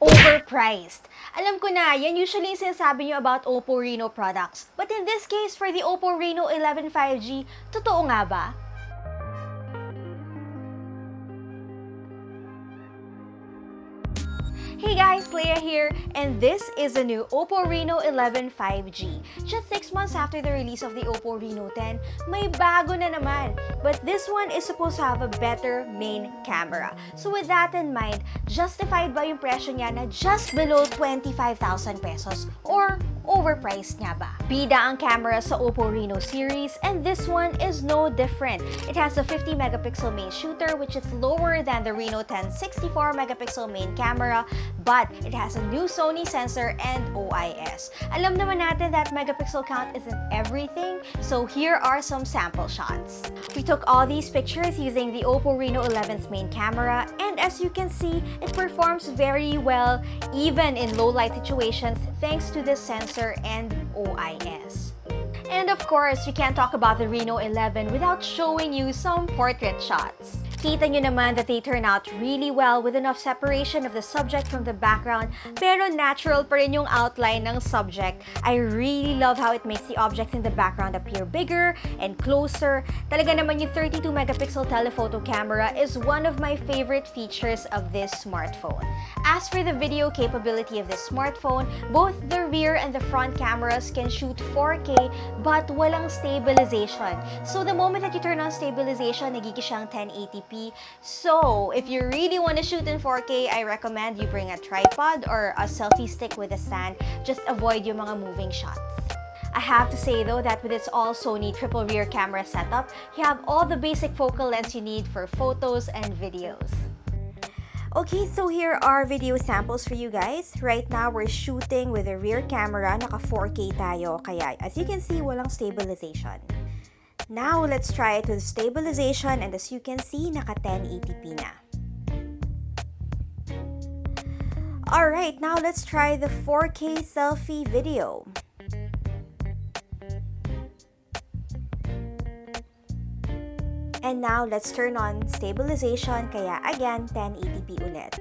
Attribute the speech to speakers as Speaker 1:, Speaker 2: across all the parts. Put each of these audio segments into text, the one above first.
Speaker 1: overpriced. Alam ko na, yan usually yung sinasabi nyo about OPPO Reno products. But in this case, for the OPPO Reno11 5G, totoo nga ba? Hey guys, Leia here, and this is the new OPPO Reno11 5G. Just 6 months after the release of the OPPO Reno 10, may bago na naman. But this one is supposed to have a better main camera. So with that in mind, justified ba yung presyo niya na just below 25,000 pesos? Or overpriced nga ba? Bida ang camera sa OPPO Reno series, and this one is no different. It has a 50 megapixel main shooter, which is lower than the Reno 10 64 megapixel main camera, but it has a new Sony sensor and OIS. Alam naman natin that megapixel count isn't everything, so here are some sample shots. We took all these pictures using the OPPO Reno 11's main camera, and as you can see, it performs very well even in low light situations thanks to this sensor and OIS. And of course, we can't talk about the Reno 11 without showing you some portrait shots. Kita nyo naman that they turn out really well with enough separation of the subject from the background, pero natural pa rin yung outline ng subject. I really love how it makes the objects in the background appear bigger and closer. Talaga naman yung 32 megapixel telephoto camera is one of my favorite features of this smartphone. As for the video capability of this smartphone, both the rear and the front cameras can shoot 4K but walang stabilization. So the moment that you turn on stabilization, nagiging siyang 1080p. So, if you really want to shoot in 4K, I recommend you bring a tripod or a selfie stick with a stand. Just avoid yung mga moving shots. I have to say though that with its all Sony triple rear camera setup, you have all the basic focal lengths you need for photos and videos. Okay, so here are video samples for you guys. Right now, we're shooting with a rear camera, naka 4K tayo, kaya as you can see, walang stabilization. Now, let's try it with stabilization, and as you can see, naka 1080p na. Alright, now let's try the 4K selfie video. And now, let's turn on stabilization, kaya again, 1080p ulit.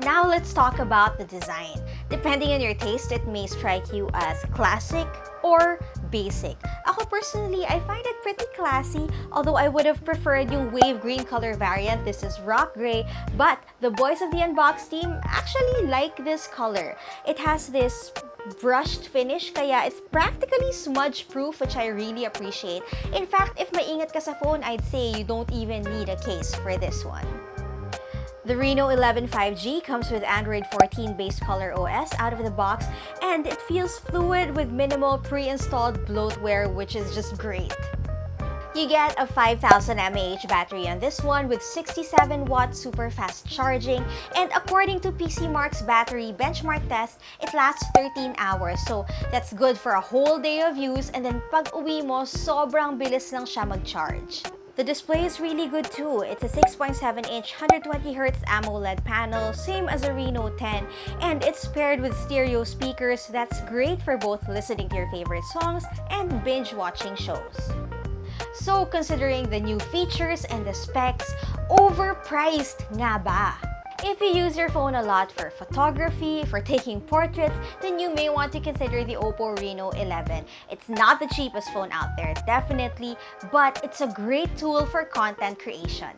Speaker 1: Now, let's talk about the design. Depending on your taste, it may strike you as classic or basic. Ako personally, I find it pretty classy, although I would have preferred yung wave green color variant. This is rock gray, but the boys of the Unbox team actually like this color. It has this brushed finish, kaya it's practically smudge proof, which I really appreciate. In fact, if maingat ka sa phone, I'd say you don't even need a case for this one. The Reno 11 5G comes with Android 14 base color OS out of the box, and it feels fluid with minimal pre-installed bloatware, which is just great. You get a 5000 mAh battery on this one with 67-watt super fast charging, and according to PCMark's battery benchmark test, it lasts 13 hours. So that's good for a whole day of use, and then pag uwi mo, sobrang bilis lang siya mag-charge. The display is really good too. It's a 6.7-inch 120Hz AMOLED panel, same as a Reno 10, and it's paired with stereo speakers that's great for both listening to your favorite songs and binge-watching shows. So, considering the new features and the specs, overpriced nga ba? If you use your phone a lot for photography, for taking portraits, then you may want to consider the OPPO Reno 11. It's not the cheapest phone out there, definitely, but it's a great tool for content creation.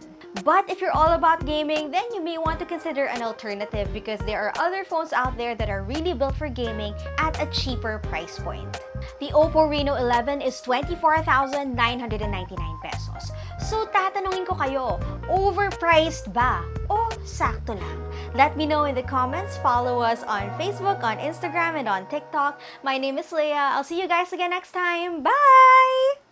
Speaker 1: But if you're all about gaming, then you may want to consider an alternative because there are other phones out there that are really built for gaming at a cheaper price point. The OPPO Reno 11 is 24,999 pesos. So tatanungin ko kayo, overpriced ba o sakto lang? Let me know in the comments. Follow us on Facebook, on Instagram, and on TikTok. My name is Leia. I'll see you guys again next time. Bye!